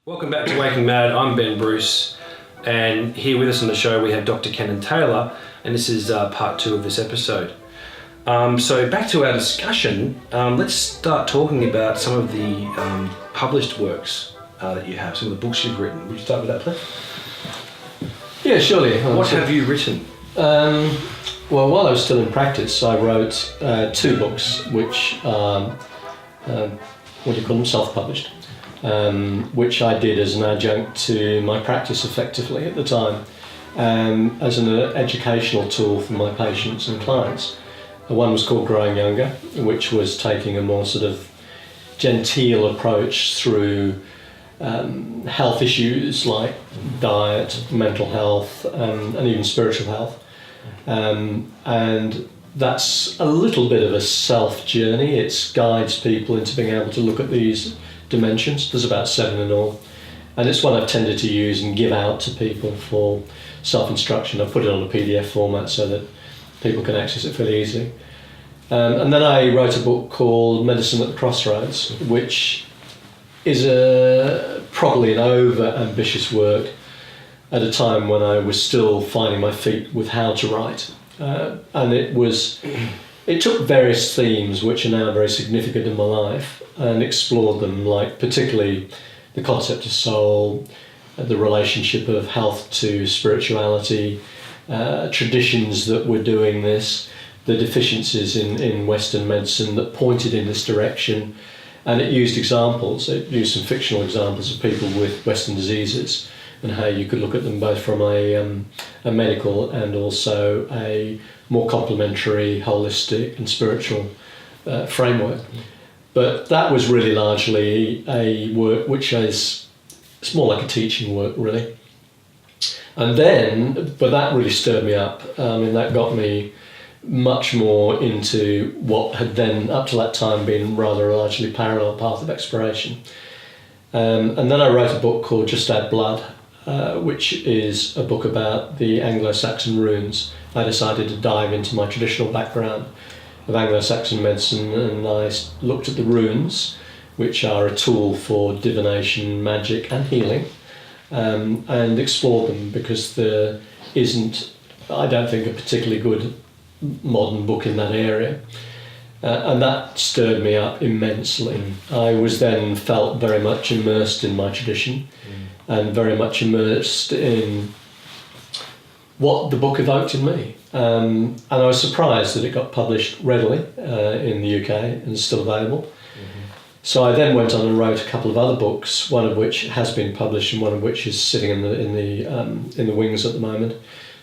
Welcome back to Waking Mad. I'm Ben Bruce, and here with us on the show we have Dr Kennan Taylor, and this is part 2 of this episode. So back to our discussion, let's start talking about some of the published works that you have, some of the books you've written. Would you start with that, please? Yeah, surely. What have you written? Well, while I was still in practice, I wrote 2 books, which are, self-published, which I did as an adjunct to my practice effectively at the time, as an educational tool for my patients and clients. One was called Growing Younger, which was taking a more sort of genteel approach through health issues like diet, mental health, and even spiritual health. And that's a little bit of a self journey. It guides people into being able to look at these dimensions. There's about 7 in all. And it's one I've tended to use and give out to people for self-instruction. I've put it on a PDF format so that people can access it fairly easily. And then I wrote a book called Medicine at the Crossroads, which is probably an over-ambitious work at a time when I was still finding my feet with how to write. And it took various themes which are now very significant in my life and explored them, like particularly the concept of soul, the relationship of health to spirituality, traditions that were doing this, the deficiencies in Western medicine that pointed in this direction. And it used examples, it used some fictional examples of people with Western diseases and how you could look at them both from a medical and also a more complementary, holistic and spiritual framework. But that was really largely a work which it's more like a teaching work, really. And then, but that really stirred me up. That got me much more into what had then, up to that time, been rather a largely parallel path of exploration. And then I wrote a book called Just Add Blood, which is a book about the anglo-saxon runes. I decided to dive into my traditional background of anglo-saxon medicine, and I looked at the runes, which are a tool for divination, magic and healing, and explored them, because there isn't, I don't think, a particularly good modern book in that area. And that stirred me up immensely. I was then felt very much immersed in my tradition and very much immersed in what the book evoked in me. And I was surprised that it got published readily in the UK and is still available. Mm-hmm. So I then went on and wrote a couple of other books, one of which has been published and one of which is sitting in the wings at the moment.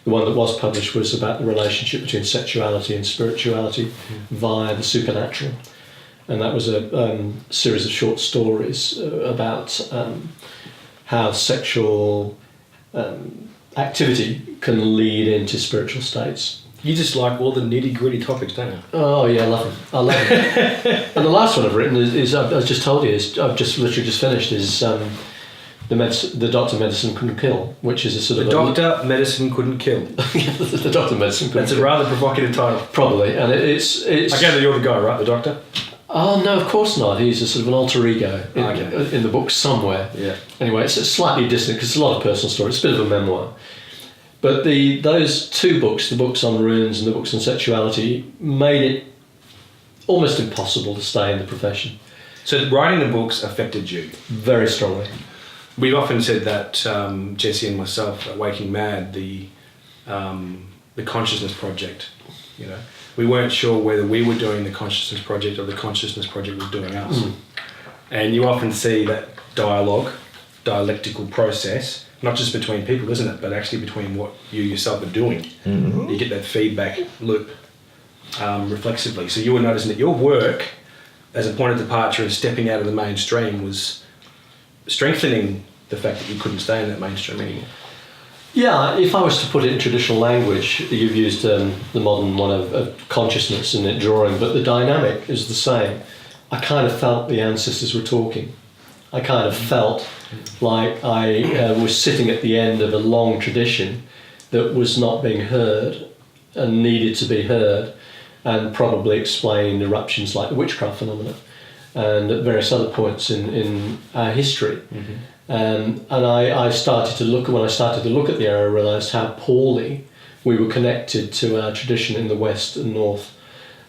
The one that was published was about the relationship between sexuality and spirituality via the supernatural. And that was a series of short stories about how sexual activity can lead into spiritual states. You just like all the nitty-gritty topics, don't you? Oh yeah, I love them. I love them. And the last one I've written is I've just told you, I've just literally just finished, is the Doctor Medicine Couldn't Kill, which is a sort of... Medicine Couldn't Kill. The Doctor Medicine Couldn't Kill. That's a rather provocative title. Probably, and it's... I gather you're the guy, right, the Doctor? Oh no, of course not. He's a sort of an alter ego in the book somewhere. Yeah. Anyway, it's slightly distant because it's a lot of personal story. It's a bit of a memoir. But those 2 books, the books on runes and the books on sexuality, made it almost impossible to stay in the profession. So writing the books affected you? Very strongly. We've often said that, Jesse and myself, at Waking Mad, the consciousness project, you know, we weren't sure whether we were doing the consciousness project or the consciousness project was doing us. Mm. And you often see that dialectical process, not just between people, isn't it, but actually between what you yourself are doing. Mm-hmm. You get that feedback loop reflexively. So you were noticing that your work as a point of departure and stepping out of the mainstream was strengthening the fact that you couldn't stay in that mainstream anymore. Yeah, if I was to put it in traditional language, you've used the modern one of consciousness in it, drawing, but the dynamic is the same. I kind of felt the ancestors were talking. I kind of felt like I was sitting at the end of a long tradition that was not being heard and needed to be heard, and probably explained eruptions like the witchcraft phenomena and at various other points in our history. Mm-hmm. And I started to look, when I started to look at the area, I realised how poorly we were connected to our tradition in the West and North.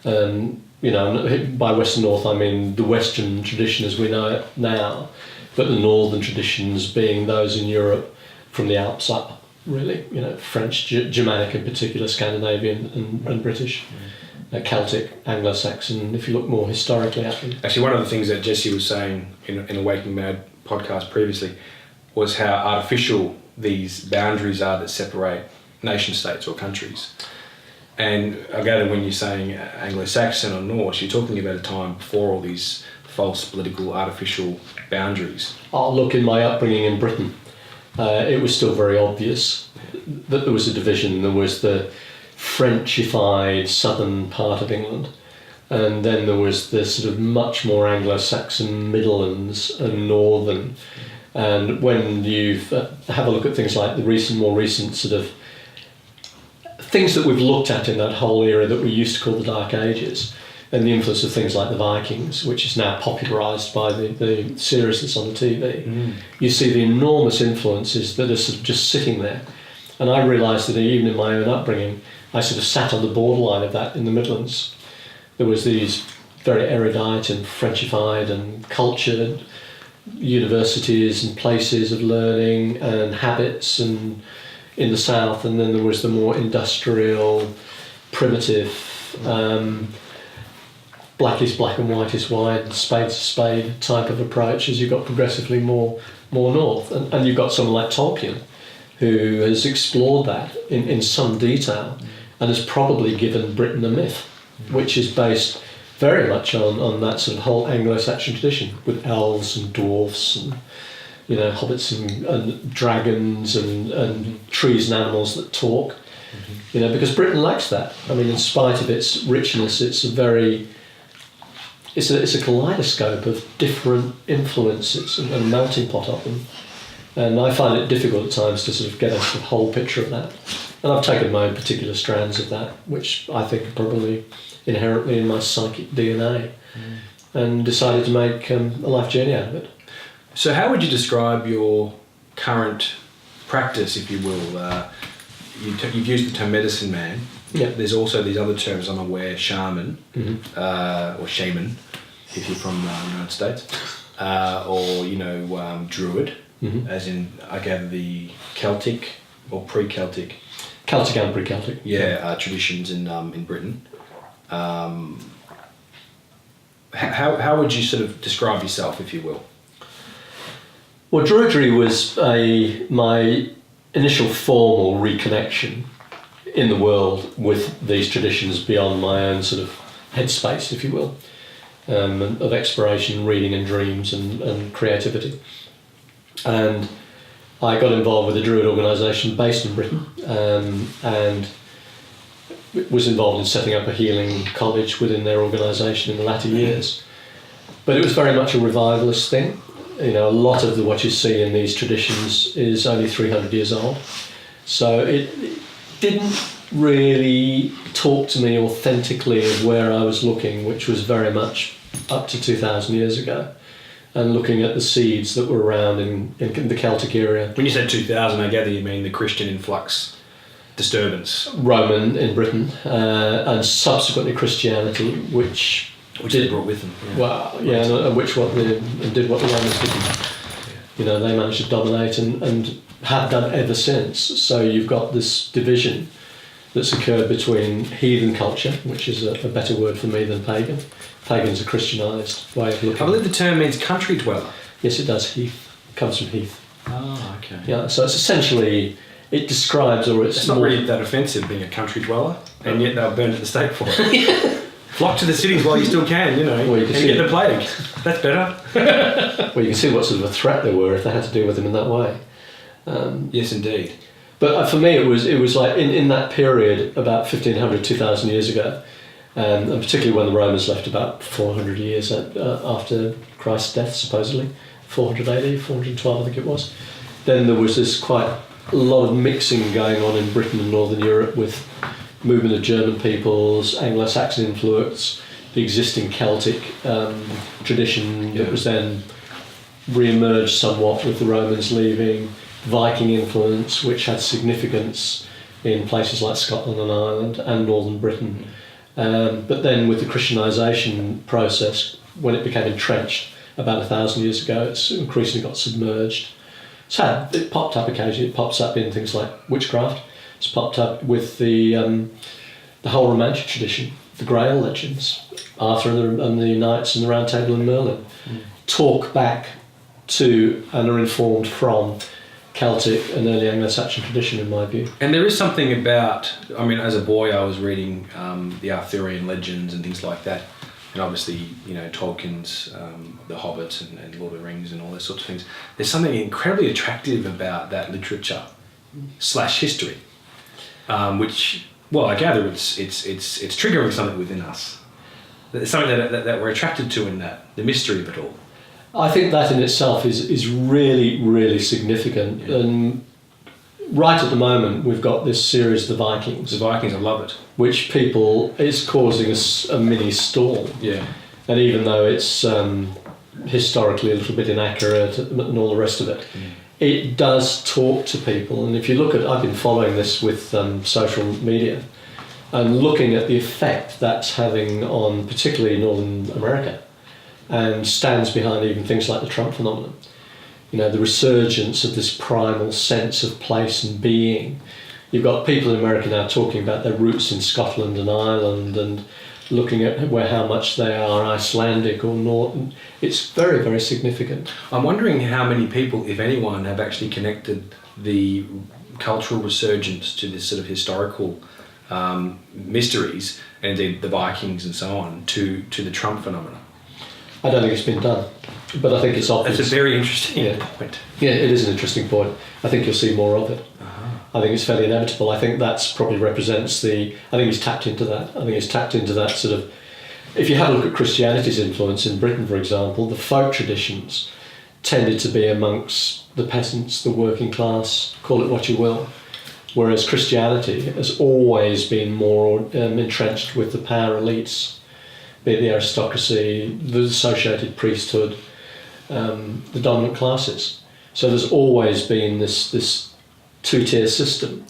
You know, by West and North I mean the Western tradition as we know it now, but the Northern traditions being those in Europe from the Alps up, really, you know, French, Germanic in particular, Scandinavian and British, Celtic, Anglo-Saxon, if you look more historically at them. Actually, one of the things that Jesse was saying in a Waking Mad podcast previously was how artificial these boundaries are that separate nation states or countries. And I gather when you're saying Anglo-Saxon or Norse, you're talking about a time before all these false political artificial boundaries. Oh, look, in my upbringing in Britain, it was still very obvious that there was a division. There was the Frenchified southern part of England, and then there was the sort of much more Anglo-Saxon Midlands and Northern. And when you've have a look at things like the more recent sort of things that we've looked at in that whole era that we used to call the Dark Ages, and the influence of things like the Vikings, which is now popularised by the seriousness on the TV, you see the enormous influences that are sort of just sitting there. And I realised that even in my own upbringing, I sort of sat on the borderline of that in the Midlands. There was these very erudite and Frenchified and cultured universities and places of learning and habits and in the south, and then there was the more industrial, primitive, black is black and white is white, and spade's a spade type of approach as you got progressively more north. And you've got someone like Tolkien, who has explored that in some detail and has probably given Britain a myth, which is based very much on that sort of whole Anglo-Saxon tradition with elves and dwarfs and, you know, hobbits and dragons and trees and animals that talk, you know, because Britain lacks that. I mean, in spite of its richness, it's a kaleidoscope of different influences and a melting pot of them. And I find it difficult at times to sort of get a sort of whole picture of that. And I've taken my own particular strands of that, which I think are probably inherently in my psychic DNA, and decided to make a life journey out of it. So how would you describe your current practice, if you will? You've used the term medicine man. Yeah. There's also these other terms I'm aware, shaman, or shaman, if you're from the United States, or, you know, druid, as in, I gather, the Celtic or pre-Celtic. Celtic and pre-Celtic. Yeah, traditions in Britain. How would you sort of describe yourself, if you will? Well, druidry was my initial formal reconnection in the world with these traditions beyond my own sort of headspace, if you will, of exploration, reading and dreams and creativity. And I got involved with a druid organisation based in Britain, and was involved in setting up a healing college within their organisation in the latter years. But it was very much a revivalist thing. You know, a lot of what you see in these traditions is only 300 years old. So it didn't really talk to me authentically of where I was looking, which was very much up to 2,000 years ago, and looking at the seeds that were around in the Celtic area. When you said 2000, I gather you mean the Christian influx disturbance. Roman in Britain, and subsequently Christianity, which they brought with them. Yeah. Well, yeah, and did what the Romans didn't. You know, they managed to dominate and have done ever since. So you've got this division that's occurred between heathen culture, which is a better word for me than pagan. Pagan's a Christianised way of looking. I believe the term means country dweller. Yes, it does. Heath. It comes from heath. Oh, okay. Yeah, so it's essentially, it describes, or it's not really that offensive being a country dweller, and yet they'll burn at the stake for it. Flock to the cities while you still can, you know, well, you can and get the plague. That's better. Well, you can see what sort of a threat they were if they had to deal with them in that way. Yes, indeed. But for me, it was like in that period, about 1,500, 2,000 years ago, and particularly when the Romans left about 400 years after Christ's death, supposedly, 400 AD, 412 I think it was, then there was this quite a lot of mixing going on in Britain and Northern Europe with movement of German peoples, Anglo-Saxon influence, the existing Celtic tradition that was then re-emerged somewhat with the Romans leaving, Viking influence, which had significance in places like Scotland and Ireland and northern Britain. But then with the Christianisation process, when it became entrenched about 1,000 years ago, it's increasingly got submerged. It popped up occasionally. It pops up in things like witchcraft. It's popped up with the whole Romantic tradition, the Grail legends, Arthur and the Knights and the Round Table and Merlin, talk back to and are informed from Celtic and early Anglo-Saxon tradition, in my view. And there is something about, I mean, as a boy I was reading the Arthurian legends and things like that, and obviously, you know, Tolkien's The Hobbit and Lord of the Rings and all those sorts of things. There's something incredibly attractive about that literature / history, which, well, I gather it's triggering something within us. There's something that we're attracted to in that, the mystery of it all. I think that in itself is really, really significant. Yeah. And right at the moment, we've got this series, The Vikings. The Vikings, I love it. Which is causing a mini storm. Yeah. And even though it's historically a little bit inaccurate and all the rest of it, it does talk to people. And if you look I've been following this with social media and looking at the effect that's having on particularly Northern America, and stands behind even things like the Trump phenomenon. You know, the resurgence of this primal sense of place and being. You've got people in America now talking about their roots in Scotland and Ireland and looking at how much they are Icelandic or Northern. It's very, very significant. I'm wondering how many people, if anyone, have actually connected the cultural resurgence to this sort of historical mysteries, and indeed the Vikings and so on, to the Trump phenomenon. I don't think it's been done, but I think it's obvious. That's a very interesting point. Yeah, it is an interesting point. I think you'll see more of it. I think it's fairly inevitable. I think that's probably represents I think he's tapped into that. I think he's tapped into that sort of, if you have a look at Christianity's influence in Britain, for example, the folk traditions tended to be amongst the peasants, the working class, call it what you will, whereas Christianity has always been more entrenched with the power elites, be it the aristocracy, the associated priesthood, the dominant classes. So there's always been this two-tier system,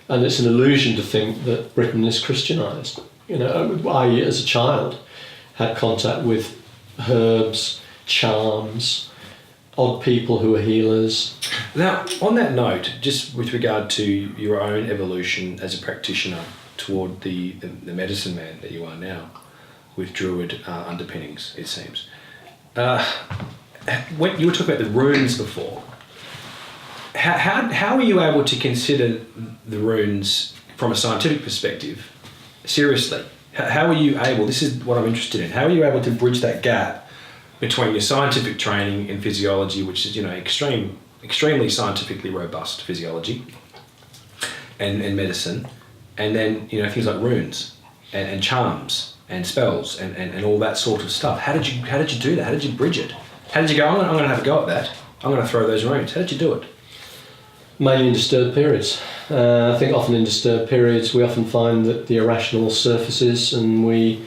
and it's an illusion to think that Britain is Christianised. You know, I, as a child, had contact with herbs, charms, odd people who are healers. Now, on that note, just with regard to your own evolution as a practitioner toward the medicine man that you are now, with druid underpinnings, it seems. When you were talking about the runes before, how are you able to consider the runes from a scientific perspective seriously? How are you able, this is what I'm interested in, how are you able to bridge that gap between your scientific training in physiology, which is, you know, extremely scientifically robust physiology and medicine, and then, you know, things like runes and charms and spells and all that sort of stuff? How did you do that? How did you bridge it? How did you go, I'm going to have a go at that, I'm going to throw those runes? How did you do it? Mainly in disturbed periods. I think often in disturbed periods we often find that the irrational surfaces, and we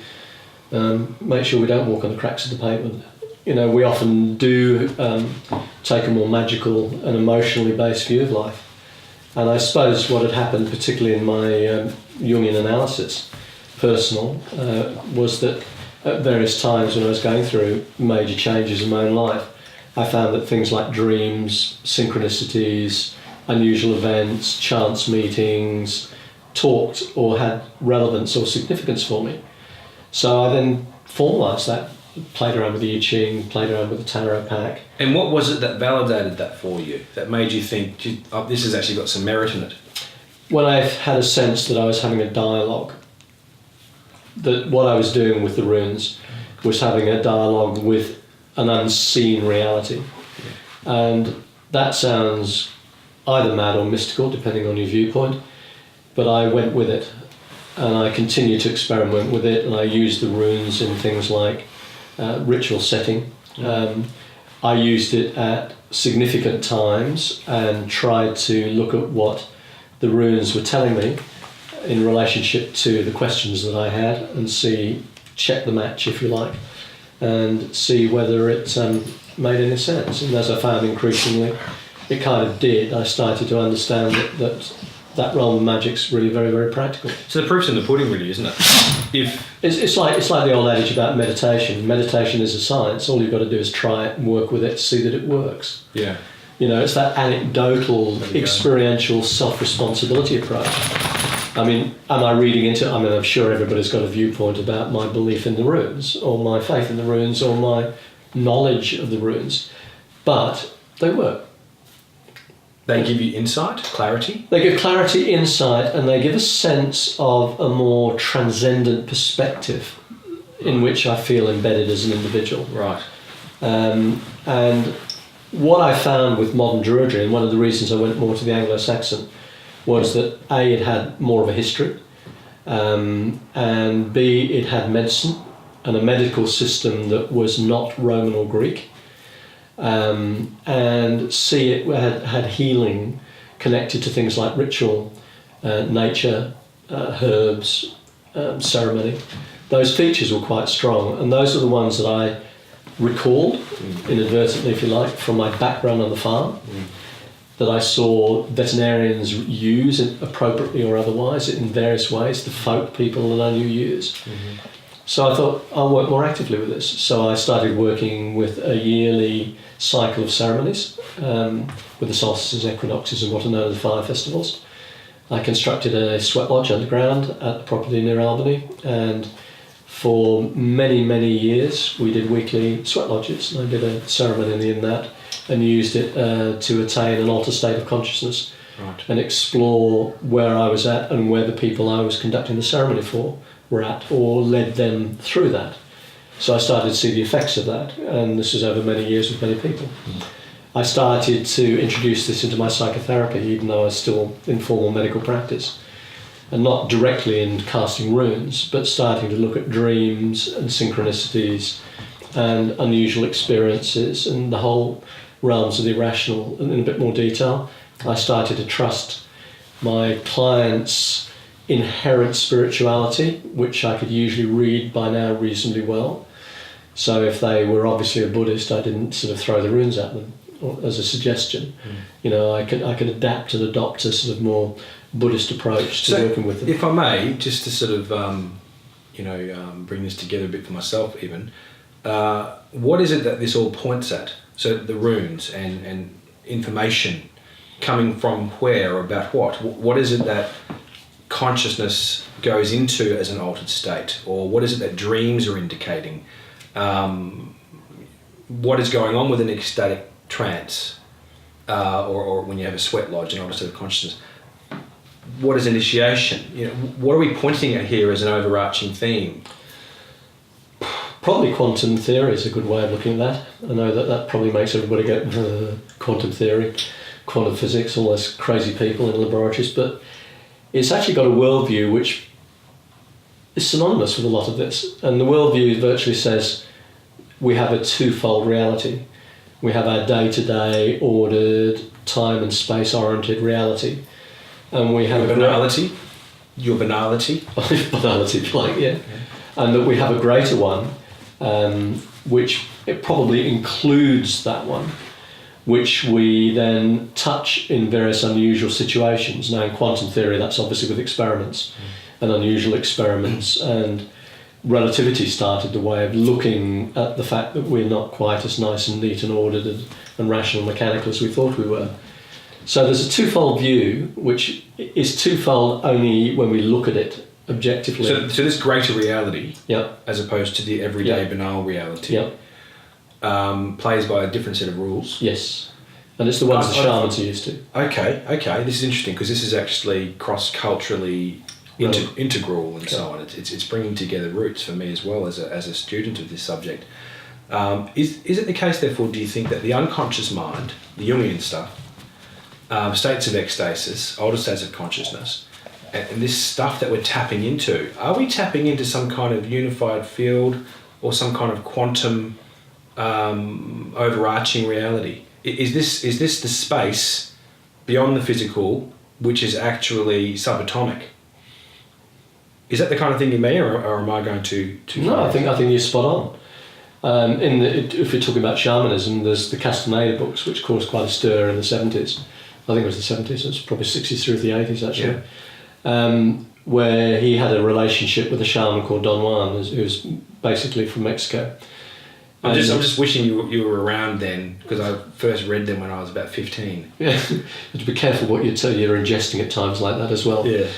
make sure we don't walk on the cracks of the pavement. You know, we often do take a more magical and emotionally based view of life. And I suppose what had happened, particularly in my Jungian analysis, personal, was that at various times when I was going through major changes in my own life, I found that things like dreams, synchronicities, unusual events, chance meetings, talked or had relevance or significance for me. So I then formalised that, played around with the I Ching, played around with the tarot pack. And what was it that validated that for you, that made you think, oh, this has actually got some merit in it? When I had a sense that I was having a dialogue, that what I was doing with the runes was having a dialogue with an unseen reality. And that sounds either mad or mystical, depending on your viewpoint, but I went with it, and I continued to experiment with it, and I used the runes in things like ritual setting. I used it at significant times and tried to look at what the runes were telling me in relationship to the questions that I had, and check the match, if you like, and see whether it made any sense. And as I found increasingly it kind of did, I started to understand that realm of magic's really very, very practical. So the proof's in the pudding, really, isn't it? It's like the old adage about meditation. Meditation is a science. All you've got to do is try it and work with it to see that it works. Yeah. You know, it's that anecdotal, experiential self-responsibility approach. I mean, am I reading into it? I mean, I'm sure everybody's got a viewpoint about my belief in the runes, or my faith in the runes, or my knowledge of the runes, but they work. They give you insight, clarity? They give clarity, insight, and they give a sense of a more transcendent perspective in which I feel embedded as an individual. Right. And what I found with modern druidry, and one of the reasons I went more to the anglo-saxon, was that A, it had more of a history, and B, it had medicine and a medical system that was not Roman or Greek, and C, it had healing connected to things like ritual, nature, herbs, ceremony. Those features were quite strong, and those are the ones that I recalled, inadvertently if you like, from my background on the farm, that I saw veterinarians use it appropriately or otherwise in various ways, the folk people that I knew use. So I thought, I'll work more actively with this. So I started working with a yearly cycle of ceremonies, with the solstices, equinoxes and what are known as fire festivals. I constructed a sweat lodge underground at the property near Albany, and for many, many years we did weekly sweat lodges. I did a ceremony in that and used it to attain an altered state of consciousness, right, and explore where I was at and where the people I was conducting the ceremony for were at, or led them through that. So I started to see the effects of that, and this is over many years with many people. I started to introduce this into my psychotherapy, even though I was still in formal medical practice, and not directly in casting runes, but starting to look at dreams and synchronicities and unusual experiences and the whole realms of the irrational in a bit more detail. I started to trust my clients' inherent spirituality, which I could usually read by now reasonably well. So if they were obviously a Buddhist, I didn't sort of throw the runes at them as a suggestion. You know, I could adapt and adopt a sort of more Buddhist approach to working with them. If I may, just to sort of bring this together a bit for myself even, what is it that this all points at? So the runes and information coming from where, about what? What is it that consciousness goes into as an altered state? Or what is it that dreams are indicating? What is going on with an ecstatic trance? Or when you have a sweat lodge, an altered state of consciousness? What is initiation? You know, what are we pointing at here as an overarching theme? Probably quantum theory is a good way of looking at that. I know that probably makes everybody go, quantum theory, quantum physics, all those crazy people in laboratories, but it's actually got a worldview which is synonymous with a lot of this. And the worldview virtually says we have a twofold reality. We have our day-to-day, ordered, time and space-oriented reality. And we have banality. Your banality. Banality, like, yeah. And that we have a greater one, which it probably includes that one, which we then touch in various unusual situations. Now in quantum theory, that's obviously with experiments and unusual experiments, and relativity started the way of looking at the fact that we're not quite as nice and neat and ordered and rational and mechanical as we thought we were. So there's a twofold view, which is twofold only when we look at it objectively. So this greater reality, yep, as opposed to the everyday banal reality, yep, plays by a different set of rules. Yes, and it's the ones the shamans are used to. Okay, this is interesting because this is actually cross-culturally integral and so on. It's bringing together roots for me as well as a student of this subject. Is it the case, therefore, do you think that the unconscious mind, the Jungian stuff, states of ecstasis, older states of consciousness, and this stuff that we're tapping into, are we tapping into some kind of unified field or some kind of quantum overarching reality? Is this the space beyond the physical which is actually subatomic? Is that the kind of thing you mean, or am I going to No, I think you're spot on. If you're talking about shamanism, there's the Castaneda books, which caused quite a stir in the 70s. I think it was the 70s, it was probably 60s through the 80s actually. Yeah. Where he had a relationship with a shaman called Don Juan, who was basically from Mexico. I'm just wishing you were around then, because I first read them when I was about 15. Yeah, you have to be careful what you're ingesting at times like that as well. Yeah.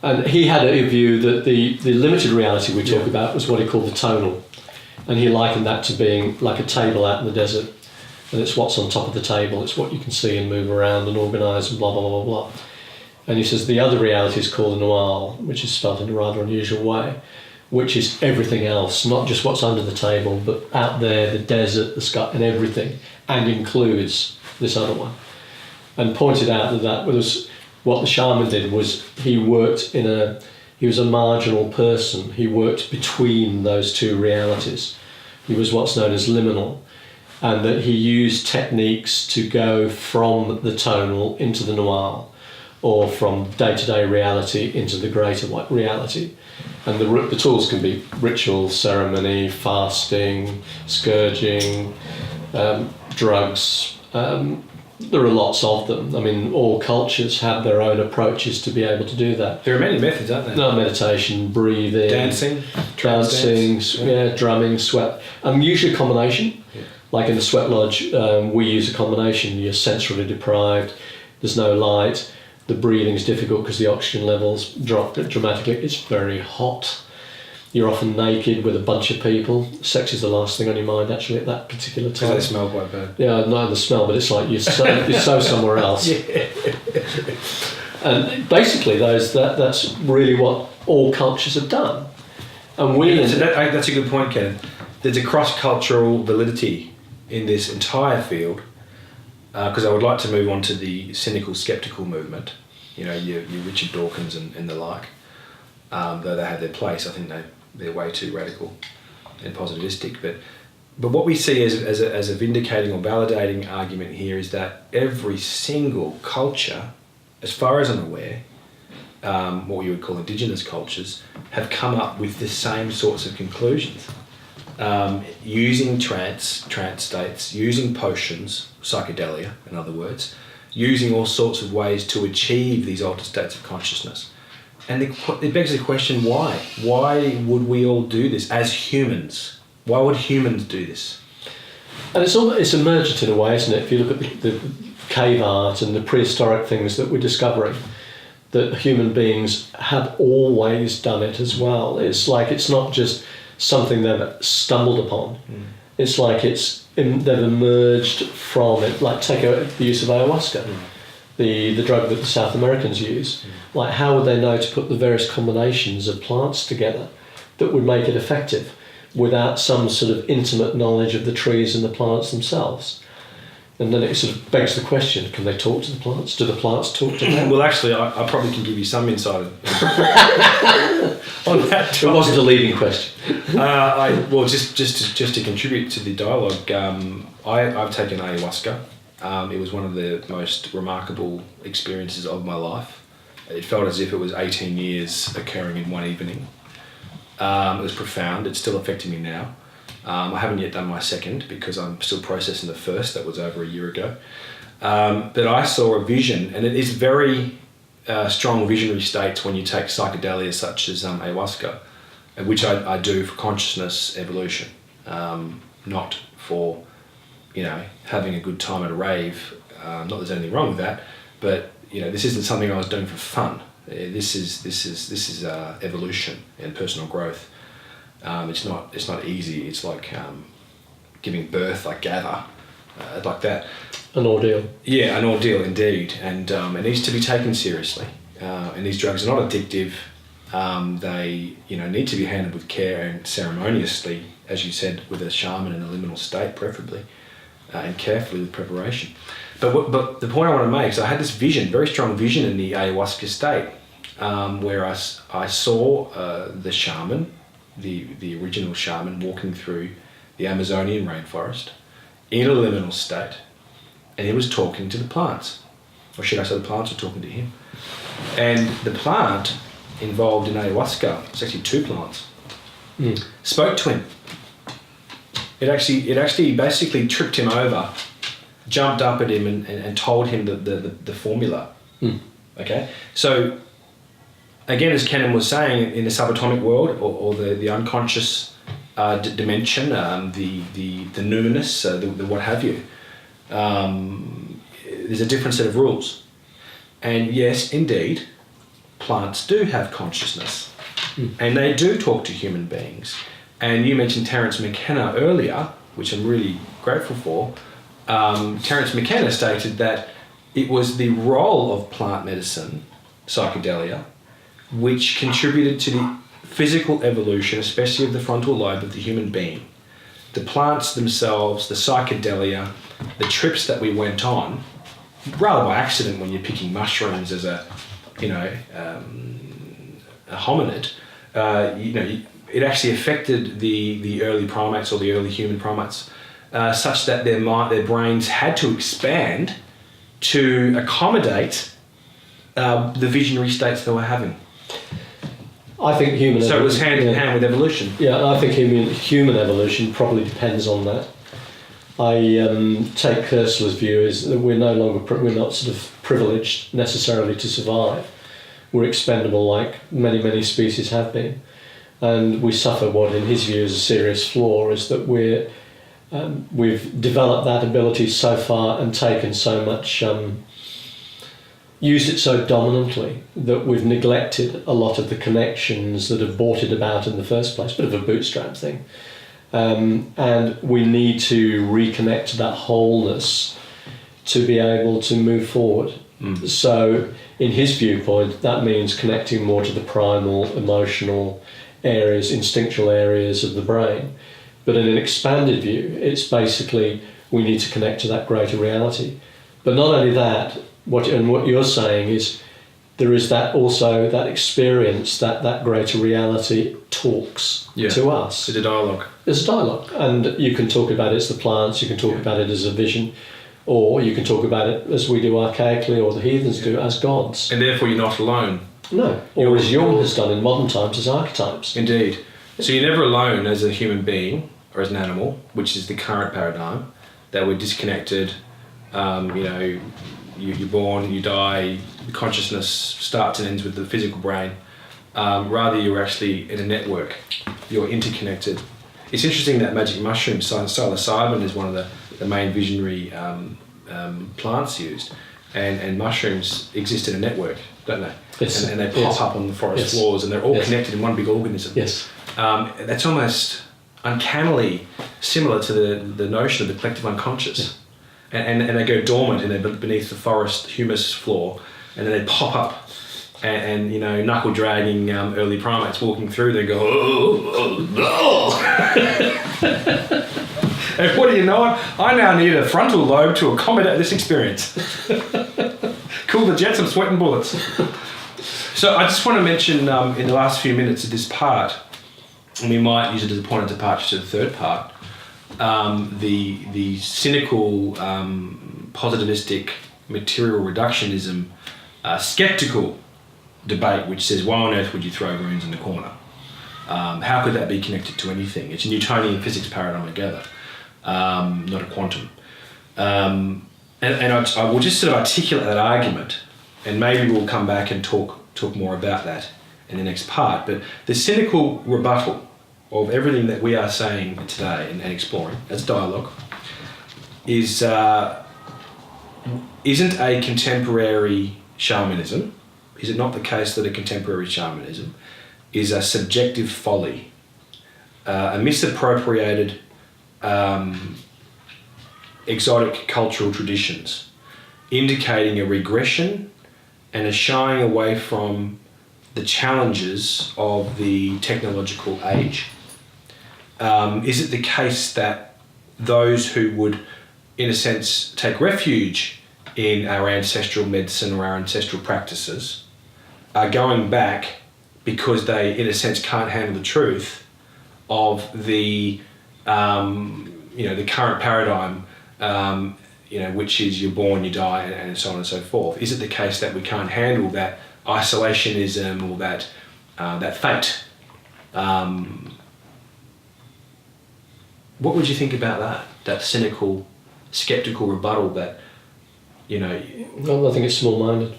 And he had a view that the limited reality we talk about was what he called the tonal. And he likened that to being like a table out in the desert. And it's what's on top of the table, it's what you can see and move around and organise and blah, blah, blah, blah, blah. And he says the other reality is called the noir, which is spelled in a rather unusual way, which is everything else, not just what's under the table, but out there, the desert, the sky, and everything, and includes this other one. And pointed out that was what the shaman did was he was a marginal person. He worked between those two realities. He was what's known as liminal, and that he used techniques to go from the tonal into the noir, or from day-to-day reality into the greater reality. And the tools can be ritual, ceremony, fasting, scourging, drugs. There are lots of them. I mean, all cultures have their own approaches to be able to do that. There are many methods, aren't there? No, meditation, breathing, dancing, drumming, sweat. Usually a combination. Yeah. Like in the sweat lodge, we use a combination. You're sensorily deprived. There's no light. The breathing's difficult because the oxygen levels drop dramatically. It's very hot. You're often naked with a bunch of people. Sex is the last thing on your mind actually at that particular time. Because they smell quite bad. Yeah, not the smell, but it's like you're so somewhere else. Yeah. And basically, that's really what all cultures have done. And that's a good point, Ken. There's a cross-cultural validity in this entire field. Because I would like to move on to the cynical, skeptical movement, your Richard Dawkins and the like. Though they have their place, I think they're way too radical and positivistic. But what we see as a vindicating or validating argument here is that every single culture, as far as I'm aware, what you would call indigenous cultures, have come up with the same sorts of conclusions. Using trance states, using potions, psychedelia, in other words, using all sorts of ways to achieve these altered states of consciousness. And it begs the question, why? Why would we all do this as humans? Why would humans do this? And it's emergent in a way, isn't it? If you look at the cave art and the prehistoric things that we're discovering, that human beings have always done it as well. It's like it's not just something they've stumbled upon. It's like they've emerged from it. Like take the use of ayahuasca, the drug that the South Americans use. Like how would they know to put the various combinations of plants together that would make it effective without some sort of intimate knowledge of the trees and the plants themselves? And then it sort of begs the question, can they talk to the plants? Do the plants talk to them? Well, actually, I probably can give you some insight on that. It wasn't a leading question. Just to contribute to the dialogue, I've taken ayahuasca. It was one of the most remarkable experiences of my life. It felt as if it was 18 years occurring in one evening. It was profound. It's still affecting me now. I haven't yet done my second because I'm still processing the first. That was over a year ago. But I saw a vision, and it is very strong visionary states when you take psychedelia such as ayahuasca, which I do for consciousness evolution, not for having a good time at a rave. Not that there's anything wrong with that, but this isn't something I was doing for fun. This is evolution and personal growth. It's not easy. It's like giving birth, like gather, like that. An ordeal. Yeah, an ordeal indeed, and it needs to be taken seriously. And these drugs are not addictive. They need to be handled with care and ceremoniously, as you said, with a shaman in a liminal state, preferably, and carefully with preparation. But the point I want to make is I had this vision, very strong vision in the ayahuasca state, where I saw the shaman, the original shaman, walking through the Amazonian rainforest in a liminal state, and he was talking to the plants, or should I say the plants were talking to him. And the plant involved in ayahuasca, it's actually two plants, spoke to him. It actually basically tripped him over, jumped up at him and told him the formula. Okay, so again, as Kennan was saying, in the subatomic world or the unconscious dimension, the numinous, the what have you, there's a different set of rules. And yes, indeed, plants do have consciousness, and they do talk to human beings. And you mentioned Terence McKenna earlier, which I'm really grateful for. Terence McKenna stated that it was the role of plant medicine, psychedelia, which contributed to the physical evolution, especially of the frontal lobe of the human being. The plants themselves, the psychedelia, the trips that we went on, rather by accident when you're picking mushrooms as a hominid, it actually affected the early primates or the early human primates, such that their brains had to expand to accommodate the visionary states they were having. I think human. So it was hand in hand with evolution. Yeah, I think human evolution probably depends on that. I take Kurzweil's view is that we're not sort of privileged necessarily to survive. We're expendable, like many species have been, and we suffer what, in his view, is a serious flaw: is that we've developed that ability so far and taken so much. Used it so dominantly that we've neglected a lot of the connections that have brought it about in the first place. Bit of a bootstrap thing. And we need to reconnect to that wholeness to be able to move forward. So in his viewpoint, that means connecting more to the primal, emotional areas, instinctual areas of the brain. But in an expanded view, it's basically we need to connect to that greater reality. But not only that, what you're saying is there is that also that experience that greater reality talks to us. It's a dialogue. It's a dialogue, and you can talk about it as the plants, you can talk about it as a vision, or you can talk about it as we do archaically, or the heathens do, as gods. And therefore you're not alone. No, or as Jung has done in modern times, as archetypes. Indeed. So you're never alone as a human being or as an animal, which is the current paradigm, that we're disconnected, you're born, you die, the consciousness starts and ends with the physical brain. Rather, you're actually in a network. You're interconnected. It's interesting that magic mushroom, psilocybin, is one of the main visionary plants used. And mushrooms exist in a network, don't they? Yes. And they pop up on the forest floors, and they're all connected in one big organism. Yes. That's almost uncannily similar to the notion of the collective unconscious. Yeah. And they go dormant and they're beneath the forest humus floor, and then they pop up, and knuckle dragging early primates walking through, they go, oh. And what do you know? I now need a frontal lobe to accommodate this experience. Cool the jets, I'm sweating bullets. So I just want to mention in the last few minutes of this part, and we might use it as a point of departure to the third part, the cynical, positivistic, material reductionism, skeptical debate which says, why on earth would you throw runes in the corner? How could that be connected to anything? It's a Newtonian physics paradigm, I gather, not a quantum. And I will just sort of articulate that argument, and maybe we'll come back and talk more about that in the next part. But the cynical rebuttal of everything that we are saying today and exploring as dialogue is isn't a contemporary shamanism. Is it not the case that a contemporary shamanism is a subjective folly, a misappropriated exotic cultural traditions, indicating a regression and a shying away from the challenges of the technological age? Is it the case that those who would, in a sense, take refuge in our ancestral medicine or our ancestral practices are going back because they, in a sense, can't handle the truth of the the current paradigm, which is you're born, you die, and so on and so forth? Is it the case that we can't handle that isolationism or that fate? What would you think about that? That cynical, skeptical rebuttal that, Well, I think it's small-minded.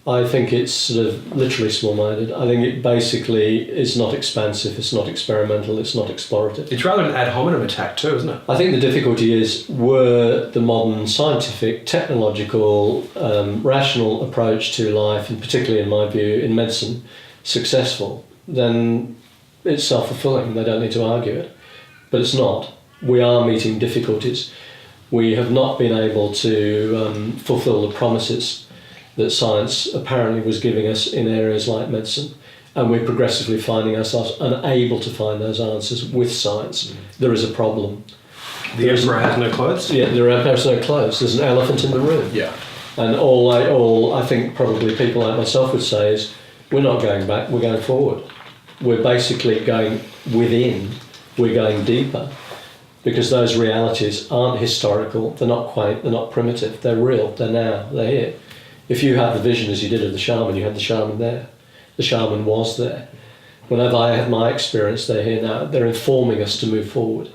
I think it's sort of literally small-minded. I think it basically is not expansive, it's not experimental, it's not explorative. it's rather an ad hominem attack too, isn't it? I think the difficulty is, were the modern scientific, technological, rational approach to life, and particularly in my view in medicine, successful, then it's self-fulfilling, they don't need to argue it. But it's not. We are meeting difficulties. We have not been able to fulfill the promises that science apparently was giving us in areas like medicine, and we're progressively finding ourselves unable to find those answers with science. There is a problem. The emperor has no clothes? Yeah, there are no clothes. There's an elephant in the room. Yeah. And all I think probably people like myself would say is, we're not going back, we're going forward. We're basically going within, we're going deeper, because those realities aren't historical, they're not quaint, they're not primitive, they're real, they're now, they're here. If you had the vision as you did of the shaman, you had the shaman there. The shaman was there. Whenever I had my experience, they're here now. They're informing us to move forward.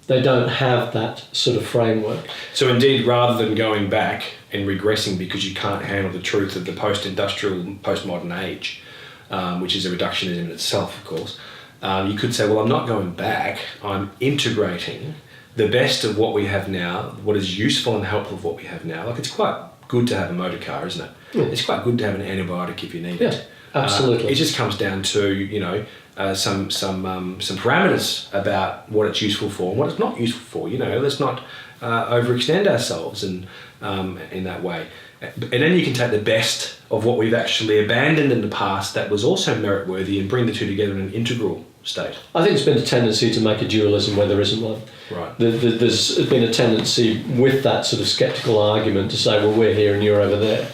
They don't have that sort of framework. So indeed, rather than going back and regressing because you can't handle the truth of the post-industrial, postmodern age, which is a reductionism in itself, of course, you could say, well, I'm not going back, I'm integrating the best of what we have now, what is useful and helpful of what we have now. Like, it's quite good to have a motor car, isn't it? Yeah. It's quite good to have an antibiotic if you need it. Absolutely. It just comes down to, some parameters about what it's useful for and what it's not useful for. Let's not overextend ourselves and in that way. And then you can take the best of what we've actually abandoned in the past that was also merit-worthy and bring the two together in an integral state. I think there's been a tendency to make a dualism where there isn't one. Right. There's been a tendency with that sort of sceptical argument to say, well, we're here and you're over there.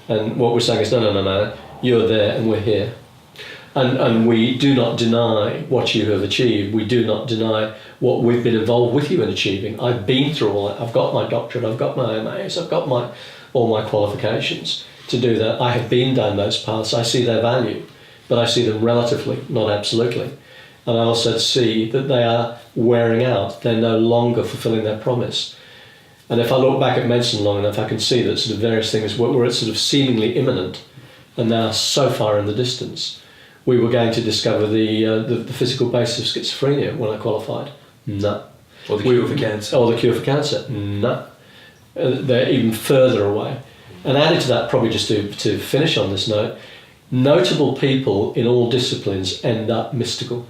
And what we're saying is, no, you're there and we're here. And we do not deny what you have achieved. We do not deny what we've been involved with you in achieving. I've been through all that. I've got my doctorate, I've got my MAs, I've got all my qualifications to do that. I have been down those paths. I see their value, but I see them relatively, not absolutely. And I also see that they are wearing out. They're no longer fulfilling their promise. And if I look back at medicine long enough, I can see that sort of various things were sort of seemingly imminent and now so far in the distance. We were going to discover the physical basis of schizophrenia when I qualified. No. Or the cure for cancer. Or the cure for cancer. No. They're even further away. And added to that, probably just to finish on this note, notable people in all disciplines end up mystical.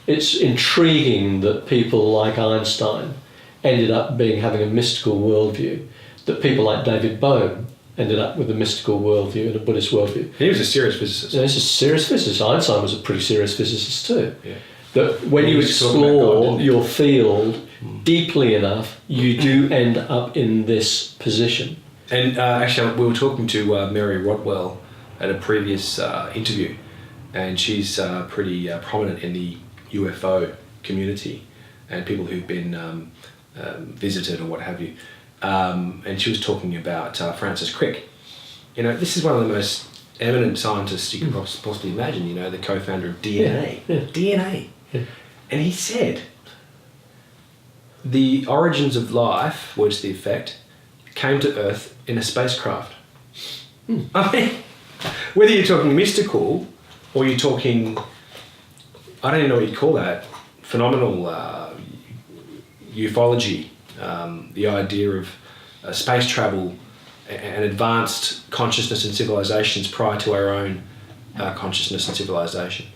It's intriguing that people like Einstein ended up having a mystical worldview, that people like David Bohm ended up with a mystical worldview and a Buddhist worldview. He was a serious physicist. Yeah, he's a serious physicist. Einstein was a pretty serious physicist too. Yeah. That when you explore your field deeply enough, you do end up in this position. And actually, we were talking to Mary Rodwell at a previous interview, and she's pretty prominent in the UFO community and people who've been visited or what have you. And she was talking about Francis Crick. This is one of the most eminent scientists you can possibly imagine, the co-founder of DNA. Yeah. DNA. Yeah. And he said, the origins of life, words to the effect, came to Earth in a spacecraft. I mean, whether you're talking mystical or you're talking, I don't even know what you'd call that, phenomenal ufology, the idea of space travel and advanced consciousness and civilizations prior to our own consciousness and civilization.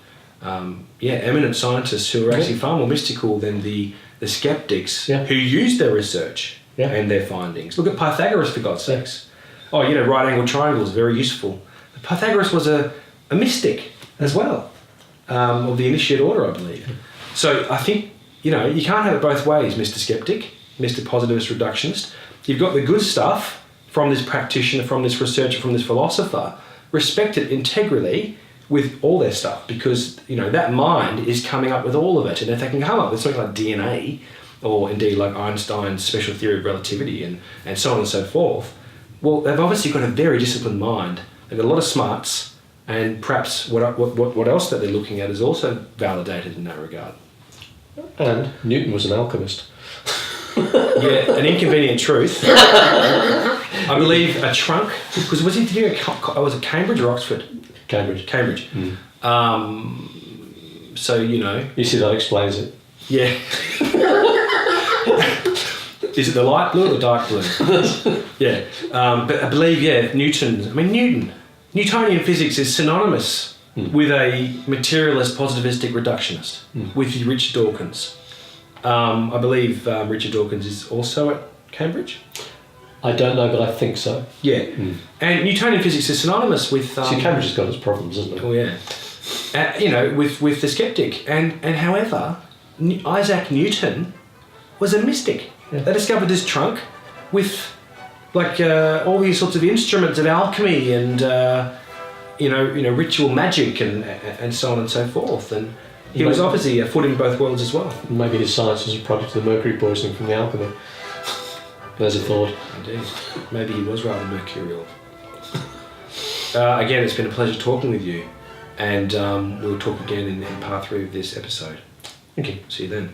Eminent scientists who are actually far more mystical than the skeptics who use their research and their findings. Look at Pythagoras, for God's sakes. Oh, right-angled triangles, very useful. Pythagoras was a mystic as well, of the initiate order, I believe. So I think, you can't have it both ways, Mr. Skeptic, Mr. Positivist Reductionist. You've got the good stuff from this practitioner, from this researcher, from this philosopher. Respect it integrally with all their stuff, because, that mind is coming up with all of it. And if they can come up with something like DNA, or indeed like Einstein's special theory of relativity and so on and so forth, well, they've obviously got a very disciplined mind. They've got a lot of smarts, and perhaps what else that they're looking at is also validated in that regard. And Newton was an alchemist. Yeah, an inconvenient truth. I believe a trunk, because was he doing was it Cambridge or Oxford? Cambridge. Cambridge. So, you know. You see, that explains it. Yeah. Is it the light blue or the dark blue? Yeah. But I believe, Newtonian physics is synonymous with a materialist, positivistic reductionist, with Richard Dawkins. I believe Richard Dawkins is also at Cambridge. I don't know, but I think so. Yeah. And Newtonian physics is synonymous with... See, Cambridge has got its problems, hasn't it? Oh, yeah. With the skeptic. And however, Isaac Newton was a mystic. Yeah. They discovered this trunk with all these sorts of instruments of alchemy and ritual magic and so on and so forth. And he was obviously a foot in both worlds as well. Maybe his science was a product of the mercury poisoning from the alchemy. There's a thought. Indeed. Maybe he was rather mercurial. Again, it's been a pleasure talking with you, and we'll talk again in part 3 of this episode. Thank you. See you then.